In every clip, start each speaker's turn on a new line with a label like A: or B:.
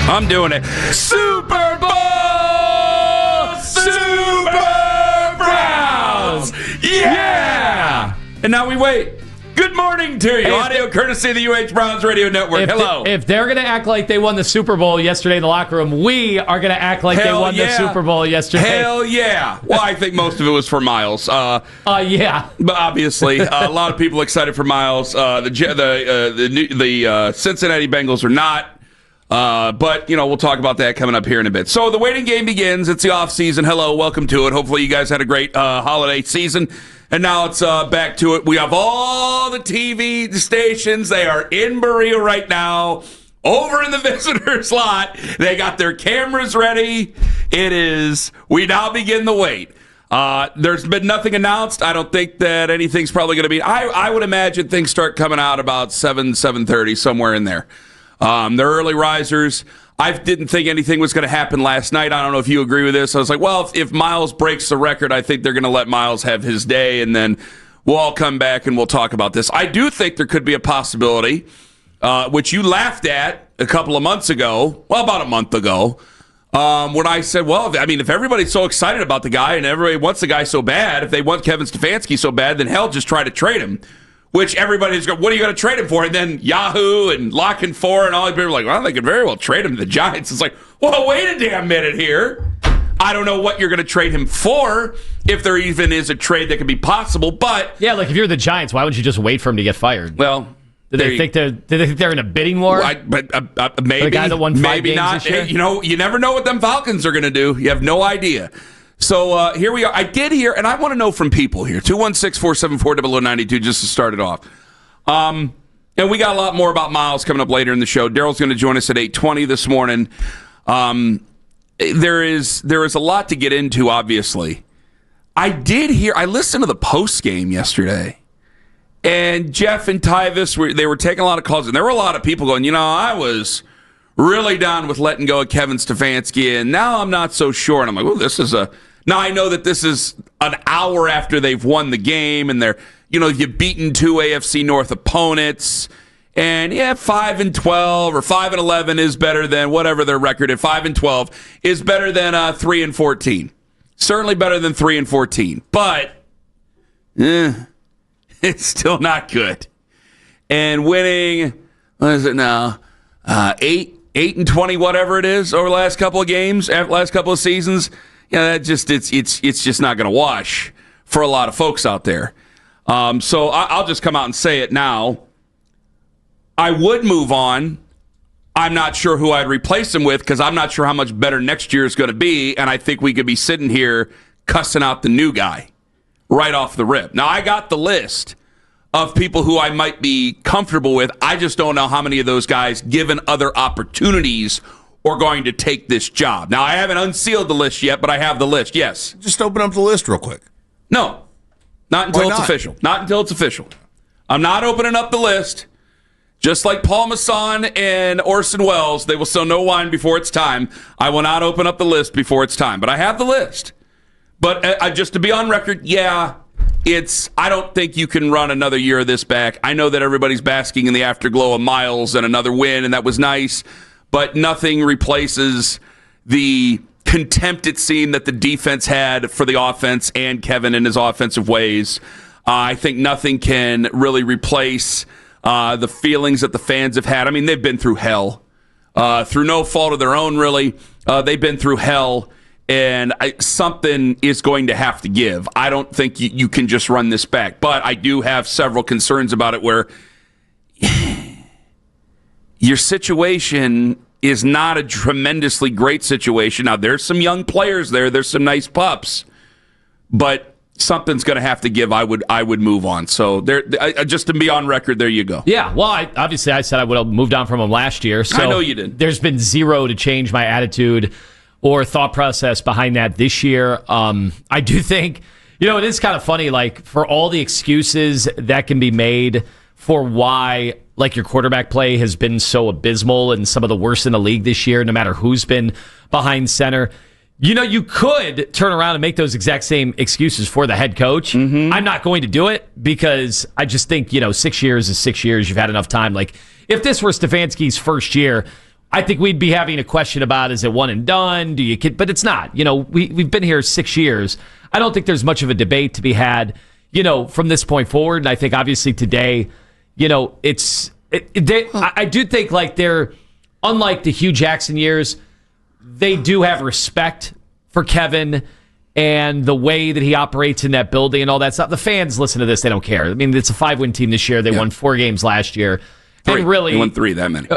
A: I'm doing it. Super Bowl! Super Browns! Yeah! And now we wait. Good morning to you. Audio courtesy of the UH Browns Radio Network. Hello.
B: If they're going to act like they won the Super Bowl yesterday in the locker room, we are going to act like they won the Super Bowl yesterday.
A: Hell yeah. Well, I think most of it was for Miles.
B: Yeah.
A: But obviously, a lot of people excited for Miles. The Cincinnati Bengals are not. But, we'll talk about that coming up here in a bit. So the waiting game begins. It's the off season. Hello. Welcome to it. Hopefully you guys had a great holiday season. And now it's back to it. We have all the TV stations. They are in Berea right now, over in the visitors' lot. They got their cameras ready. We now begin the wait. There's been nothing announced. I don't think that anything's probably going to be. I would imagine things start coming out about 7:30, somewhere in there. They're early risers. I didn't think anything was going to happen last night. I don't know if you agree with this. I was like, well, if Miles breaks the record, I think they're going to let Miles have his day, and then we'll all come back and we'll talk about this. I do think there could be a possibility, which you laughed at a couple of months ago, well, about a month ago, when I said, well, if everybody's so excited about the guy and everybody wants the guy so bad, if they want Kevin Stefanski so bad, then hell, just try to trade him. Which everybody's going, what are you going to trade him for? And then Yahoo and Lock and Four and all these people are like, well, they could very well trade him to the Giants. It's like, well, wait a damn minute here. I don't know what you're going to trade him for, if there even is a trade that could be possible. But
B: yeah, like if you're the Giants, why wouldn't you just wait for him to get fired?
A: Well,
B: did they think they're in a bidding war?
A: Maybe
B: the guy that won 5 games
A: not.
B: This year?
A: You never know what them Falcons are going to do. You have no idea. So here we are. I did hear, and I want to know from people here, 216-474-0092, just to start it off. And we got a lot more about Miles coming up later in the show. Daryl's going to join us at 8:20 this morning. There is a lot to get into, obviously. I listened to the post game yesterday, and Jeff and Tyvis, they were taking a lot of calls, and there were a lot of people going, I was really down with letting go of Kevin Stefanski, and now I'm not so sure. And I'm like, well, now I know that this is an hour after they've won the game, and you've beaten 2 AFC North opponents, and 5-12 or 5-11 is better than whatever their record is. 5-12 is better than 3-14. Certainly better than 3-14, but it's still not good. And winning, what is it now? 8-20, whatever it is, over the last couple of games, last couple of seasons. It's just not going to wash for a lot of folks out there. So I'll just come out and say it now. I would move on. I'm not sure who I'd replace him with, because I'm not sure how much better next year is going to be, and I think we could be sitting here cussing out the new guy right off the rip. Now, I got the list of people who I might be comfortable with. I just don't know how many of those guys, given other opportunities, are going to take this job. Now, I haven't unsealed the list yet, but I have the list, yes.
C: Just open up the list real quick.
A: No, not until it's official. Not until it's official. I'm not opening up the list. Just like Paul Masson and Orson Welles, they will sell no wine before it's time. I will not open up the list before it's time. But I have the list. But just to be on record, I don't think you can run another year of this back. I know that everybody's basking in the afterglow of Miles and another win, and that was nice. But nothing replaces the contempt, it seemed, that the defense had for the offense and Kevin in his offensive ways. I think nothing can really replace the feelings that the fans have had. I mean, they've been through hell. Through no fault of their own, really. They've been through hell, and something is going to have to give. I don't think you can just run this back. But I do have several concerns about it where your situation is not a tremendously great situation. Now, there's some young players there. There's some nice pups. But something's going to have to give. I would move on. So just to be on record, there you go.
B: Yeah, well, I said I would have moved on from him last year. So
A: I know you did.
B: There's been zero to change my attitude or thought process behind that this year. I do think, it is kind of funny, like, for all the excuses that can be made for why, like, your quarterback play has been so abysmal and some of the worst in the league this year, no matter who's been behind center. You could turn around and make those exact same excuses for the head coach. Mm-hmm. I'm not going to do it because I just think, 6 years is 6 years. You've had enough time. Like, if this were Stefanski's first year, I think we'd be having a question about, is it one and done? But it's not. We've been here 6 years. I don't think there's much of a debate to be had, from this point forward. And I think obviously today, I do think like they're, unlike the Hugh Jackson years, they do have respect for Kevin and the way that he operates in that building and all that stuff. The fans listen to this; they don't care. I mean, it's a 5-win team this year. They won 4 games last year.
A: 3.
B: And really,
A: they won 3. That many?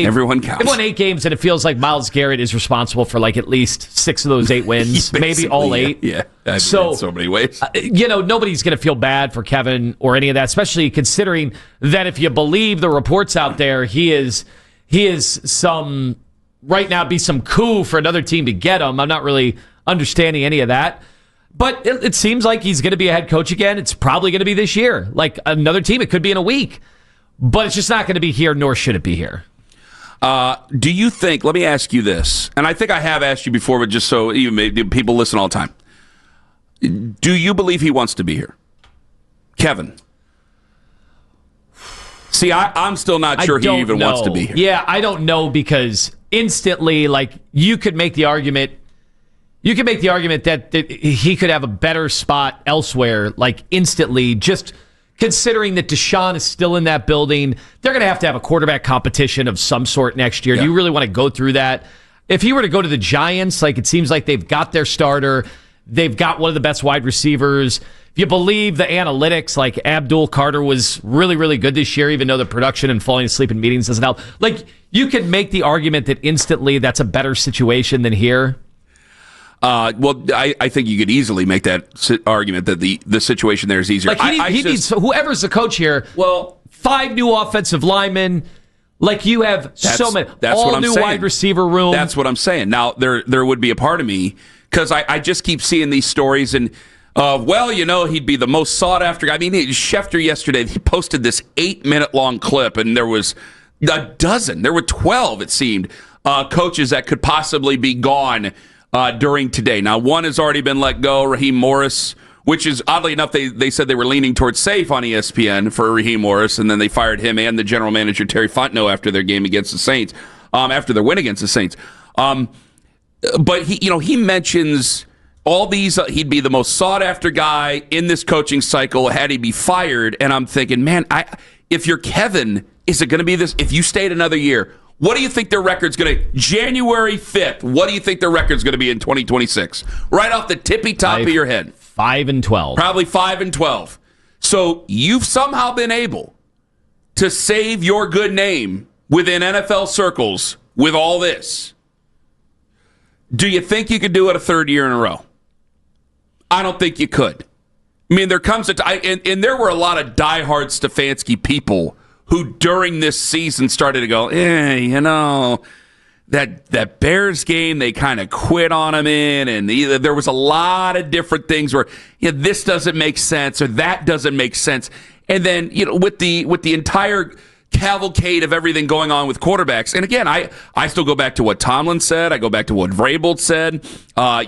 B: Everyone
A: counts.
B: They won 8 games, and it feels like Myles Garrett is responsible for like at least 6 of those 8 wins, maybe all 8.
A: Yeah. In so many ways.
B: Nobody's going to feel bad for Kevin or any of that, especially considering that if you believe the reports out there, he is some right now be some coup for another team to get him. I'm not really understanding any of that. But it seems like he's going to be a head coach again. It's probably going to be this year. Like another team, it could be in a week. But it's just not going to be here, nor should it be here.
A: Do you think, let me ask you this, and I think I have asked you before, but just so people listen all the time. Do you believe he wants to be here? Kevin. See, I'm still not sure he even wants to be here.
B: Yeah, I don't know, because instantly, like, you could make the argument that he could have a better spot elsewhere, like instantly, just considering that Deshaun is still in that building. They're going to have a quarterback competition of some sort next year. Yeah. Do you really want to go through that? If he were to go to the Giants, like, it seems like they've got their starter. They've got one of the best wide receivers. If you believe the analytics, like, Abdul Carter was really, really good this year, even though the production and falling asleep in meetings doesn't help. Like, you could make the argument that instantly that's a better situation than here.
A: Well, I think you could easily make that argument that the situation there is easier.
B: Like he needs whoever's the coach here. Well, 5 new offensive linemen. Like, you have so many. All new wide receiver room.
A: That's what I'm saying. Now there would be a part of me, because I just keep seeing these stories and he'd be the most sought after guy. I mean, Schefter yesterday, he posted this 8-minute long clip, and there was a dozen. There were 12, it seemed, coaches that could possibly be gone during today. Now, one has already been let go, Raheem Morris, which is, oddly enough, they said they were leaning towards safe on ESPN for Raheem Morris, and then they fired him and the general manager, Terry Fontenot, after their game against the Saints, after their win against the Saints. But he mentions all these, he'd be the most sought-after guy in this coaching cycle had he be fired, and I'm thinking, man, if you're Kevin, is it going to be this? If you stayed another year, what do you think their record's going to January 5th, what do you think their record's going to be in 2026? Right off the tippy top of your head.
B: 5-12.
A: Probably 5-12. So you've somehow been able to save your good name within NFL circles with all this. Do you think you could do it a third year in a row? I don't think you could. I mean, there comes a time, and there were a lot of diehard Stefanski people who during this season started to go, that Bears game, they kind of quit on him and there was a lot of different things where this doesn't make sense or that doesn't make sense. And then, with the entire cavalcade of everything going on with quarterbacks. And again, I still go back to what Tomlin said. I go back to what Vrabel said.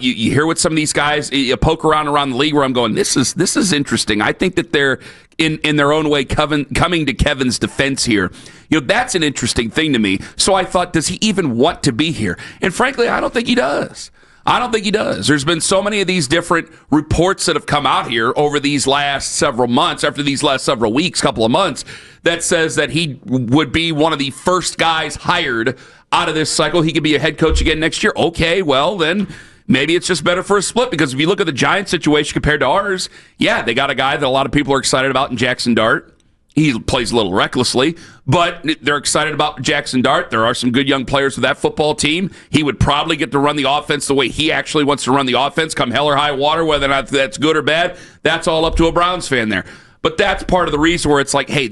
A: You hear what some of these guys, you poke around the league where I'm going, this is interesting. I think that they're in their own way coming to Kevin's defense here. That's an interesting thing to me. So I thought, does he even want to be here? And frankly, I don't think he does. There's been so many of these different reports that have come out here over these last several months, after these last several weeks, couple of months, that says that he would be one of the first guys hired out of this cycle. He could be a head coach again next year. Okay, well, then maybe it's just better for a split, because if you look at the Giants situation compared to ours, yeah, they got a guy that a lot of people are excited about in Jackson Dart. He plays a little recklessly, but they're excited about Jackson Dart. There are some good young players with that football team. He would probably get to run the offense the way he actually wants to run the offense, come hell or high water, whether or not that's good or bad. That's all up to a Browns fan there. But that's part of the reason where it's like, hey,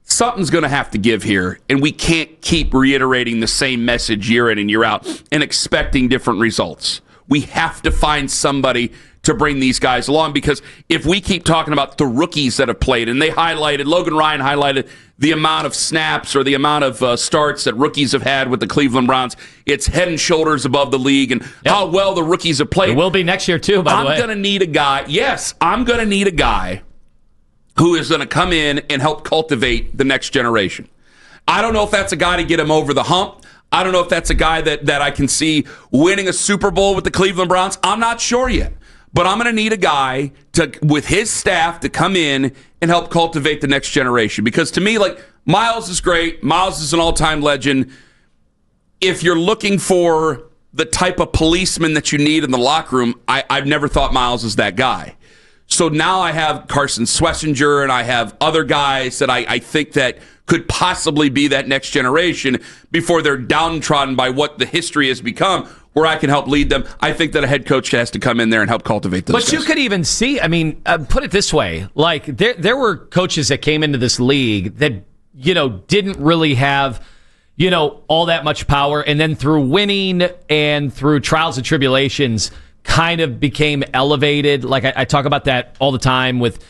A: something's going to have to give here, and we can't keep reiterating the same message year in and year out and expecting different results. We have to find somebody to bring these guys along, because if we keep talking about the rookies that have played, and Logan Ryan highlighted the amount of snaps or the amount of starts that rookies have had with the Cleveland Browns, it's head and shoulders above the league, and how well the rookies have played.
B: It will be next year too, by the way.
A: I'm going to need a guy who is going to come in and help cultivate the next generation. I don't know if that's a guy to get him over the hump. I don't know if that's a guy that I can see winning a Super Bowl with the Cleveland Browns. I'm not sure yet. But I'm going to need a guy with his staff to come in and help cultivate the next generation. Because to me, like, Miles is great. Miles is an all-time legend. If you're looking for the type of policeman that you need in the locker room, I've never thought Miles is that guy. So now I have Carson Schlesinger and I have other guys that I think that could possibly be that next generation before they're downtrodden by what the history has become, where I can help lead them. I think that a head coach has to come in there and help cultivate those guys.
B: But you could even see, I mean, put it this way, like there were coaches that came into this league that, didn't really have, all that much power, and then through winning and through trials and tribulations kind of became elevated. Like I talk about that all the time with,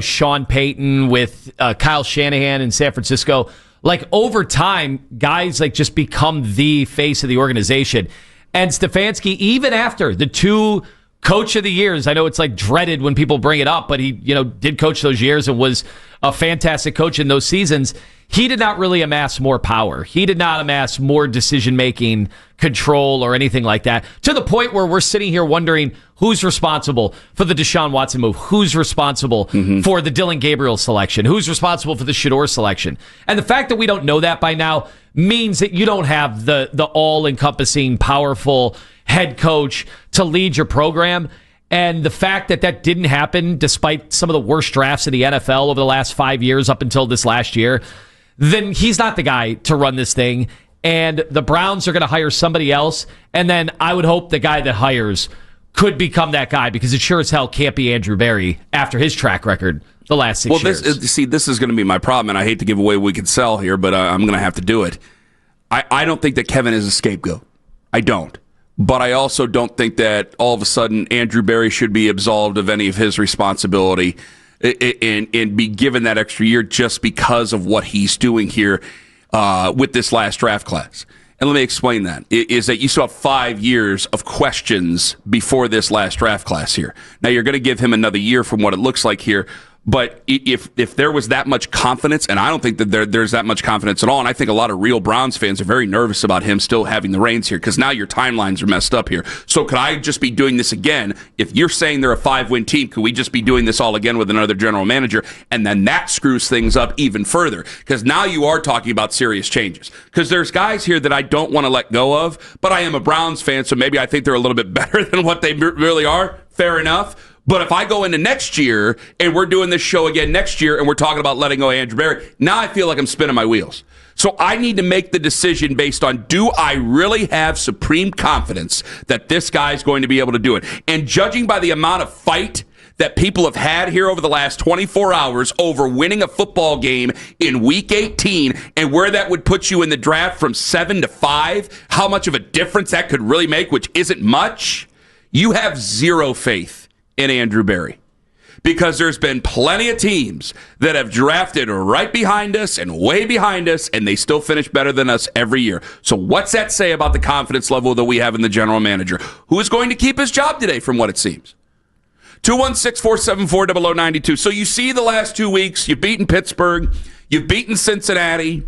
B: Sean Payton, with Kyle Shanahan in San Francisco. Like over time, guys like just become the face of the organization. And Stefanski, even after the 2 Coach of the Years, I know it's like dreaded when people bring it up, but he, did coach those years and was a fantastic coach in those seasons. He did not really amass more power. He did not amass more decision-making control or anything like that, to the point where we're sitting here wondering who's responsible for the Deshaun Watson move, who's responsible for the Dylan Gabriel selection, who's responsible for the Shador selection. And the fact that we don't know that by now means that you don't have the all-encompassing, powerful head coach to lead your program. And the fact that that didn't happen despite some of the worst drafts in the NFL over the last 5 years up until this last year, then he's not the guy to run this thing. And the Browns are going to hire somebody else. And then I would hope the guy that hires could become that guy, because it sure as hell can't be Andrew Berry after his track record the last 6 years.
A: This is going to be my problem, and I hate to give away we could sell here, but I'm going to have to do it. I don't think that Kevin is a scapegoat. I don't. But I also don't think that all of a sudden Andrew Berry should be absolved of any of his responsibility and be given that extra year just because of what he's doing here with this last draft class. And let me explain that. Is that you still have 5 years of questions before this last draft class here. Now, you're going to give him another year from what it looks like here. But if there was that much confidence, and I don't think that there's that much confidence at all, and I think a lot of real Browns fans are very nervous about him still having the reins here, because now your timelines are messed up here. So could I just be doing this again? If you're saying they're a 5-win team, could we just be doing this all again with another general manager? And then that screws things up even further, because now you are talking about serious changes. Because there's guys here that I don't want to let go of, but I am a Browns fan, so maybe I think they're a little bit better than what they really are. Fair enough. But if I go into next year and we're doing this show again next year and we're talking about letting go of Andrew Berry, now I feel like I'm spinning my wheels. So I need to make the decision based on, do I really have supreme confidence that this guy's going to be able to do it? And judging by the amount of fight that people have had here over the last 24 hours over winning a football game in Week 18 and where that would put you in the draft from 7 to 5, how much of a difference that could really make, which isn't much, you have zero faith in Andrew Berry, because there's been plenty of teams that have drafted right behind us and way behind us, and they still finish better than us every year. So what's that say about the confidence level that we have in the general manager, who is going to keep his job today from what it seems? 216-474-0092. So you see the last 2 weeks, you've beaten Pittsburgh, you've beaten Cincinnati,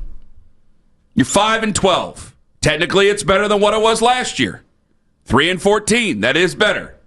A: you're 5-12. Technically, it's better than what it was last year. 3-14, that is better.